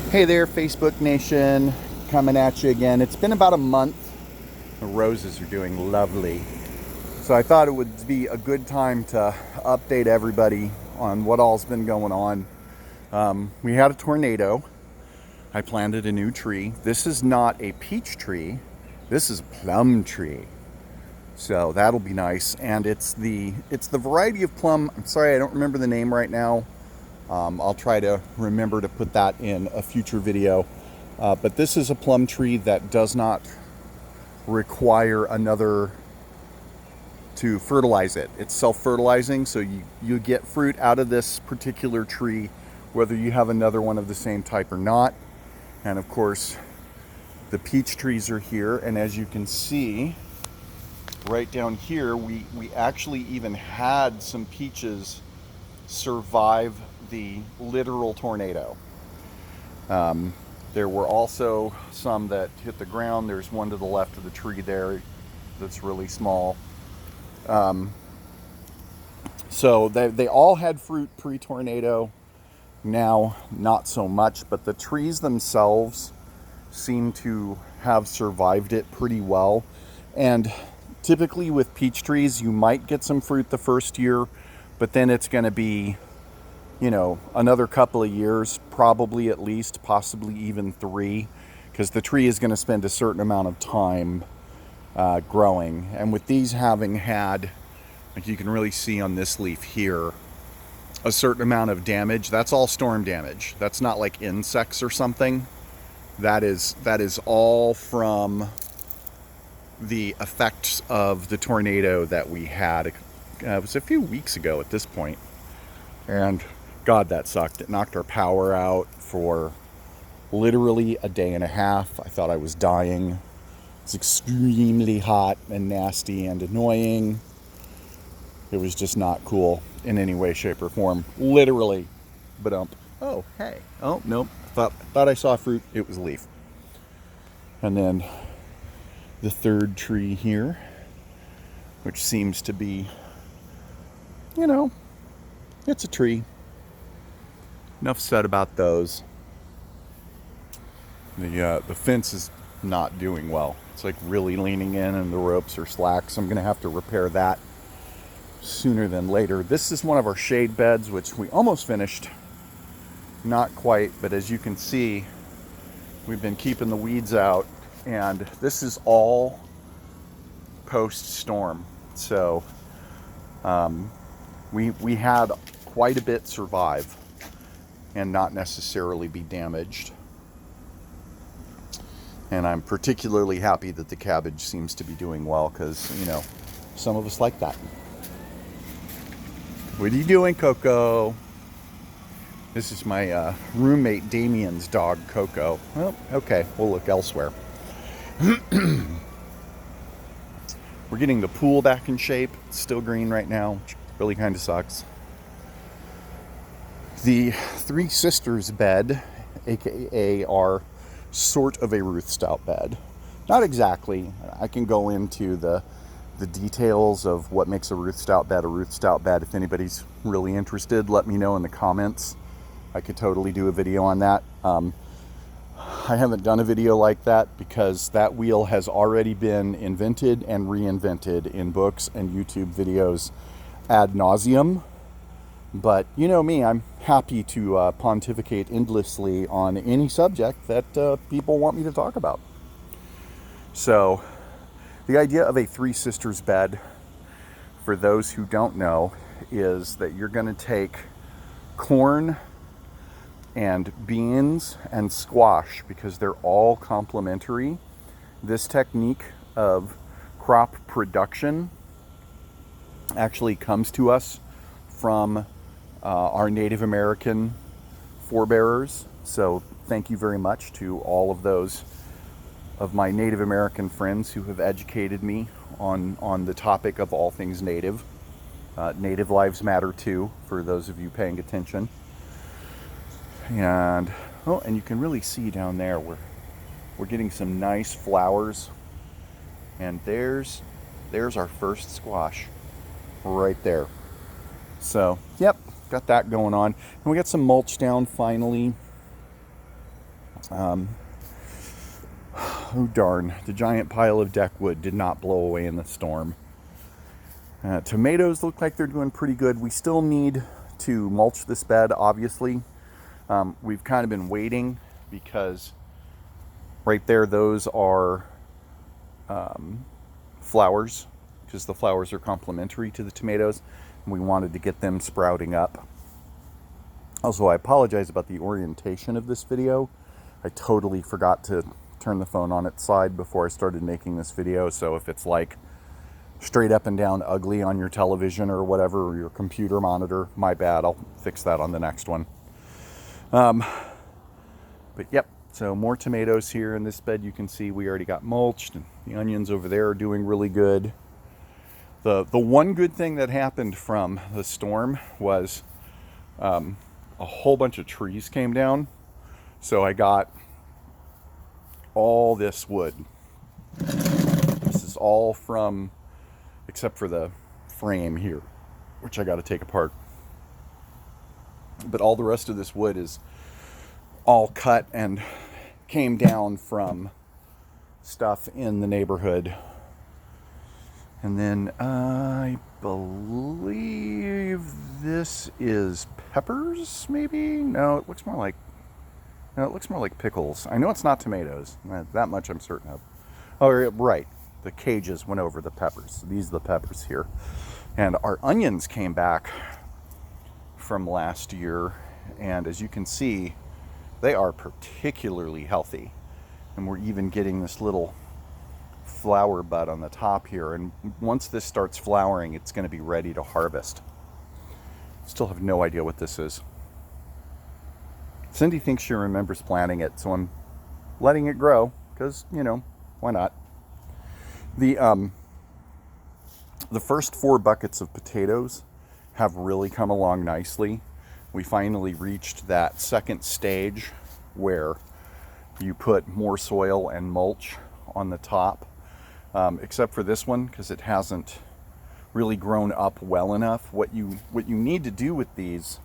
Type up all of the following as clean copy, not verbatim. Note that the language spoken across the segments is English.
Hey there, Facebook Nation, coming at you again. It's been about a month. The roses are doing lovely. So I thought it would be a good time to update everybody on what all's been going on. We had a tornado. I planted a new tree. This is not a peach tree. This is a plum tree. So that'll be nice. And it's the variety of plum. I'm sorry, I don't remember the name right now. I'll try to remember to put that in a future video. But this is a plum tree that does not require another to fertilize it. It's self-fertilizing, so you get fruit out of this particular tree, whether you have another one of the same type or not. And of course, the peach trees are here. And as you can see, right down here, we actually even had some peaches survive the literal tornado. There were also some that hit the ground. There's one to the left of the tree there that's really small. So they all had fruit pre-tornado. Now, not so much, but the trees themselves seem to have survived it pretty well. And typically with peach trees, you might get some fruit the first year, but then it's going to be, another couple of years, probably at least, possibly even 3, because the tree is going to spend a certain amount of time growing. And with these having had, like you can really see on this leaf here, a certain amount of damage, that's all storm damage. That's not like insects or something. That is all from the effects of the tornado that we had. It was a few weeks ago at this point. And God, that sucked. It knocked our power out for literally a day and a half. I thought I was dying. It's extremely hot and nasty and annoying. It was just not cool in any way, shape, or form. Literally. Oh, hey. Oh, nope. Thought I saw fruit. It was a leaf. And then the third tree here, which seems to be, it's a tree. Enough said about those. The fence is not doing well. It's like really leaning in and the ropes are slack, so I'm going to have to repair that sooner than later. This is one of our shade beds, which we almost finished. Not quite, but as you can see, we've been keeping the weeds out, and this is all post-storm. So we had quite a bit survive and not necessarily be damaged. And I'm particularly happy that the cabbage seems to be doing well, because, some of us like that. What are you doing, Coco? This is my roommate Damien's dog, Coco. Well, okay, we'll look elsewhere. We're getting the pool back in shape. It's still green right now, which really kind of sucks. The Three Sisters bed, aka our sort of a Ruth Stout bed. Not exactly. I can go into the details of what makes a Ruth Stout bed a Ruth Stout bed. If anybody's really interested, let me know in the comments. I could totally do a video on that. I haven't done a video like that because that wheel has already been invented and reinvented in books and YouTube videos ad nauseum. But you know me, I'm happy to pontificate endlessly on any subject that people want me to talk about. So the idea of a Three Sisters bed, for those who don't know, is that you're going to take corn and beans and squash, because they're all complementary. This technique of crop production actually comes to us from our Native American forebearers. So thank you very much to all of those of my Native American friends who have educated me on the topic of all things Native. Native lives matter too, for those of you paying attention. And you can really see down there we're getting some nice flowers. And there's our first squash right there. So, yep, got that going on. And we got some mulch down finally. Oh darn, the giant pile of deck wood did not blow away in the storm. Tomatoes look like they're doing pretty good. We still need to mulch this bed, obviously. We've kind of been waiting because right there, those are flowers, because the flowers are complementary to the tomatoes, and we wanted to get them sprouting up. Also, I apologize about the orientation of this video. I totally forgot to turn the phone on its side before I started making this video, so if it's like straight up and down ugly on your television or whatever, or your computer monitor, my bad. I'll fix that on the next one. But yep, so more tomatoes here in this bed. You can see we already got mulched, and the onions over there are doing really good. The one good thing that happened from the storm was a whole bunch of trees came down. So I got all this wood. This is all from, except for the frame here, which I got to take apart. But all the rest of this wood is all cut and came down from stuff in the neighborhood. And then I believe this is peppers, maybe? No, it looks more like pickles. I know it's not tomatoes. That much I'm certain of. Oh, right. The cages went over the peppers. These are the peppers here. And our onions came back from last year. And as you can see, they are particularly healthy. And we're even getting this little flower bud on the top here. And once this starts flowering, it's going to be ready to harvest. Still have no idea what this is. Cindy thinks she remembers planting it, so I'm letting it grow because, you know, why not? The first 4 buckets of potatoes have really come along nicely. We finally reached that second stage where you put more soil and mulch on the top, except for this one because it hasn't really grown up well enough. What you need to do with these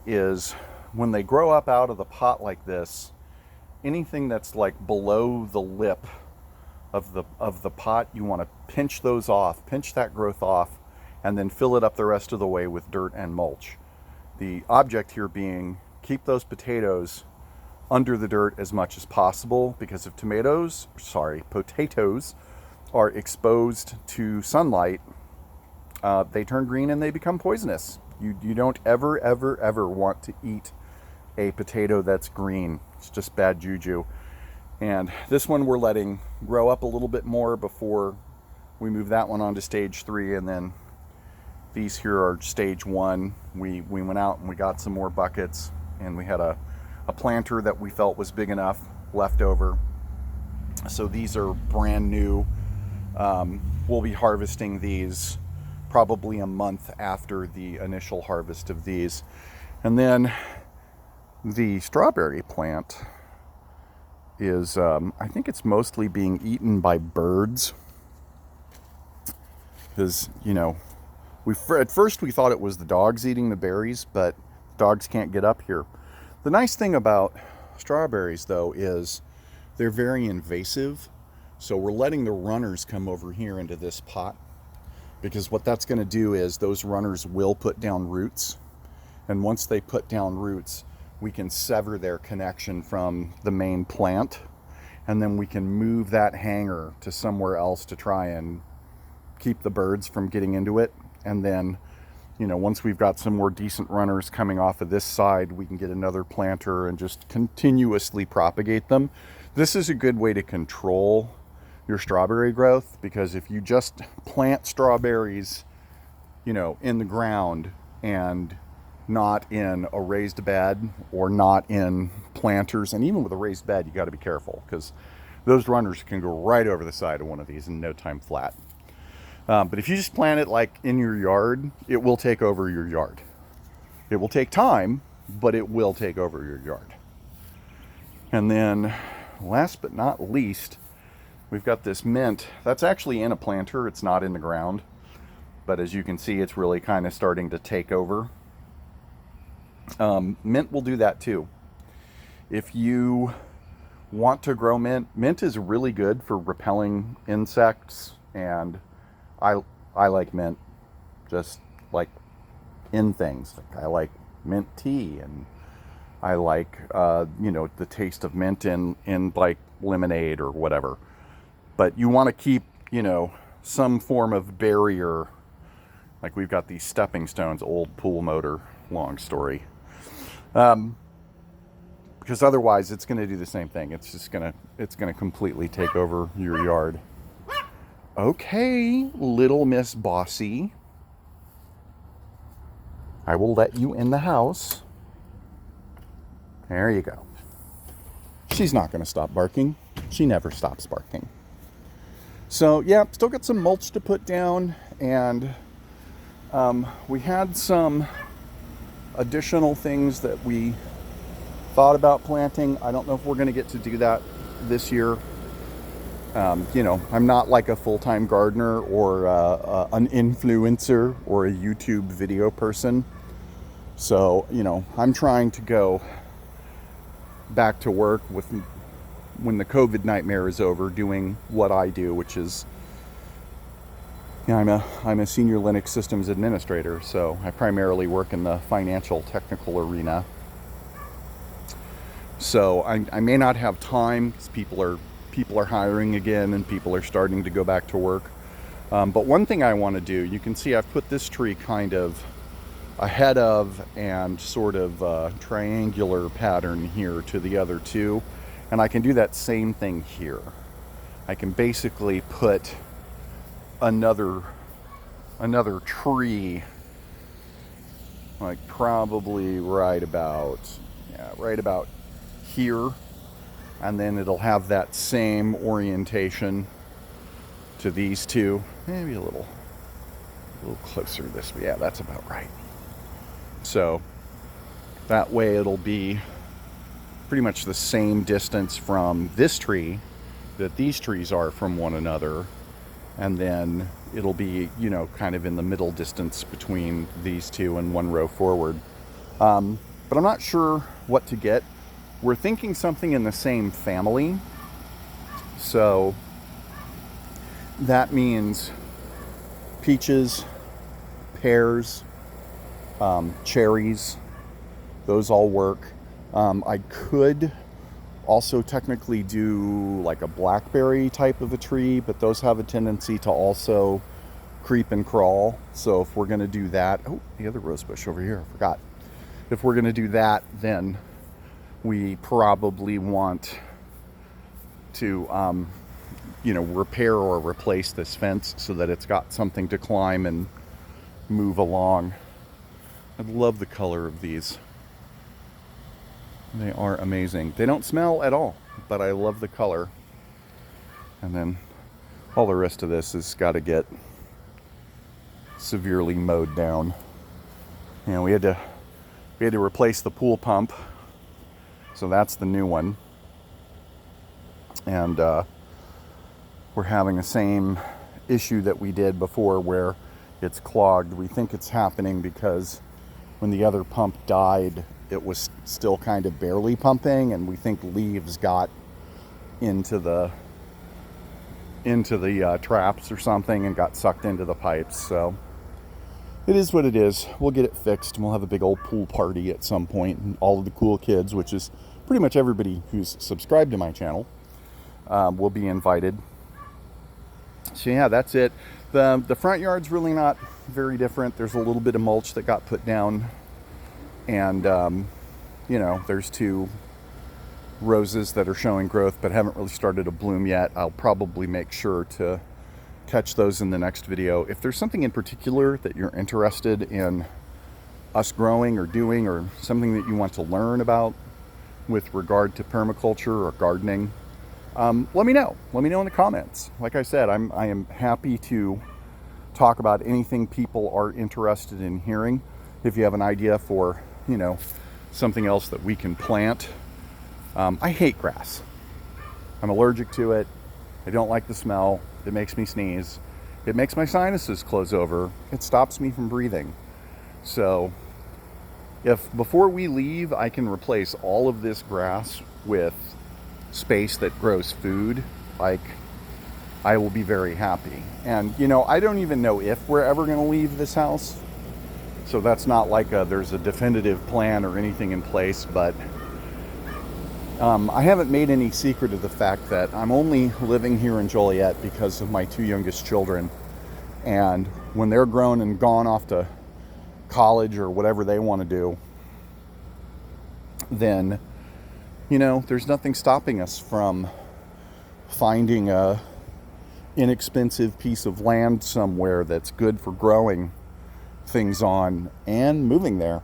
is, when they grow up out of the pot like this, anything that's like below the lip of the pot, you want to pinch those off, pinch that growth off, and then fill it up the rest of the way with dirt and mulch. The object here being, keep those potatoes under the dirt as much as possible, because if potatoes are exposed to sunlight, they turn green and they become poisonous. You don't ever want to eat a potato that's green. It's just bad juju. And this one we're letting grow up a little bit more before we move that one on to stage 3, and then these here are stage 1. We went out and we got some more buckets, and we had a planter that we felt was big enough left over. So these are brand new. We'll be harvesting these probably a month after the initial harvest of these. And then the strawberry plant is, I think it's mostly being eaten by birds. Because, you know, at first we thought it was the dogs eating the berries, but dogs can't get up here. The nice thing about strawberries, though, is they're very invasive. So we're letting the runners come over here into this pot, because what that's going to do is those runners will put down roots. And once they put down roots, we can sever their connection from the main plant, and then we can move that hanger to somewhere else to try and keep the birds from getting into it. And then, you know, once we've got some more decent runners coming off of this side, we can get another planter and just continuously propagate them. This is a good way to control your strawberry growth, because if you just plant strawberries, you know, in the ground and not in a raised bed or not in planters, and even with a raised bed, you got to be careful, because those runners can go right over the side of one of these in no time flat. But if you just plant it like in your yard, it will take over your yard. It will take time, but it will take over your yard. And then last but not least, we've got this mint. That's actually in a planter. It's not in the ground. But as you can see, it's really kind of starting to take over. Mint will do that too. If you want to grow mint, mint is really good for repelling insects, and I I like mint just like in things. Like I like mint tea, and I like the taste of mint in like lemonade or whatever. But you want to keep some form of barrier. Like we've got these stepping stones, old pool motor, long story. Because otherwise it's going to do the same thing. It's going to completely take over your yard. Okay, little Miss Bossy. I will let you in the house. There you go. She's not going to stop barking. She never stops barking. So, yeah, still got some mulch to put down, and we had some additional things that we thought about planting. I don't know if we're going to get to do that this year. I'm not like a full-time gardener or an influencer or a YouTube video person. So, I'm trying to go back to work when the COVID nightmare is over, doing what I do, which is, I'm a senior Linux systems administrator, so I primarily work in the financial technical arena. So I may not have time because people are hiring again and people are starting to go back to work. But one thing I want to do, you can see I've put this tree kind of ahead of and sort of triangular pattern here to the other two. And I can do that same thing here. I can basically put another tree, like probably right about here, and then it'll have that same orientation to these two. Maybe a little closer this way. Yeah, that's about right. So that way it'll be pretty much the same distance from this tree that these trees are from one another, and then it'll be kind of in the middle distance between these two and one row forward. But I'm not sure what to get. We're thinking something in the same family, so that means peaches, pears, cherries, those all work. I could also technically do like a blackberry type of a tree, but those have a tendency to also creep and crawl. So if we're going to do that, the other rose bush over here, I forgot. If we're going to do that, then we probably want to repair or replace this fence so that it's got something to climb and move along. I love the color of these. They are amazing. They don't smell at all, but I love the color. And then all the rest of this has got to get severely mowed down. We had to replace the pool pump, so that's the new one. And we're having the same issue that we did before, where it's clogged. We think it's happening because when the other pump died, it was still kind of barely pumping, and we think leaves got into the traps or something and got sucked into the pipes. So it is what it is. We'll get it fixed, and we'll have a big old pool party at some point, and all of the cool kids, which is pretty much everybody who's subscribed to my channel, will be invited. So yeah, that's it. The front yard's really not very different. There's a little bit of mulch that got put down, and there's two roses that are showing growth but haven't really started to bloom yet. I'll probably make sure to catch those in the next video. If there's something in particular that you're interested in us growing or doing, or something that you want to learn about with regard to permaculture or gardening, let me know. Let me know in the comments. Like I said, I am happy to talk about anything people are interested in hearing. If you have an idea for, something else that we can plant. I hate grass. I'm allergic to it. I don't like the smell. It makes me sneeze. It makes my sinuses close over. It stops me from breathing. So if before we leave I can replace all of this grass with space that grows food, like, I will be very happy. And, you know, I don't even know if we're ever going to leave this house. So that's not like there's a definitive plan or anything in place, but I haven't made any secret of the fact that I'm only living here in Joliet because of my two youngest children. And when they're grown and gone off to college or whatever they want to do, then, you know, there's nothing stopping us from finding a inexpensive piece of land somewhere that's good for growing things on and moving there.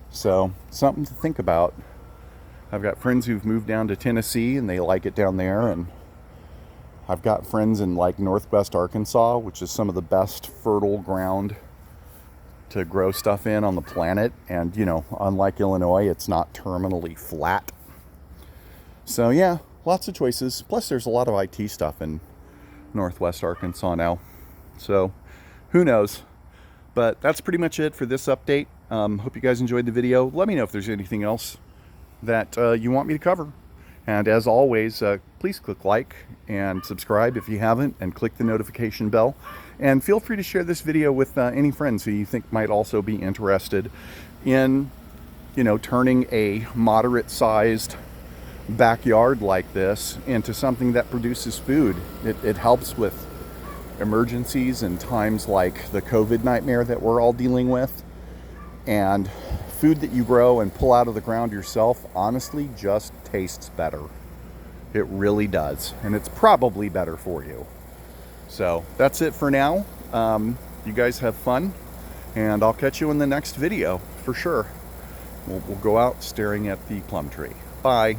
So, something to think about. I've got friends who've moved down to Tennessee and they like it down there, and I've got friends in like Northwest Arkansas, which is some of the best fertile ground to grow stuff in on the planet. And, you know, unlike Illinois, it's not terminally flat. So yeah, lots of choices. Plus there's a lot of IT stuff in Northwest Arkansas now. So who knows? But that's pretty much it for this update. Hope you guys enjoyed the video. Let me know if there's anything else that you want me to cover. And as always, please click like and subscribe if you haven't, and click the notification bell. And feel free to share this video with any friends who you think might also be interested in, you know, turning a moderate-sized backyard like this into something that produces food. It helps with emergencies and times like the COVID nightmare that we're all dealing with. And food that you grow and pull out of the ground yourself honestly just tastes better. It really does. And it's probably better for you. So that's it for now. You guys have fun, and I'll catch you in the next video for sure. We'll go out staring at the plum tree. Bye.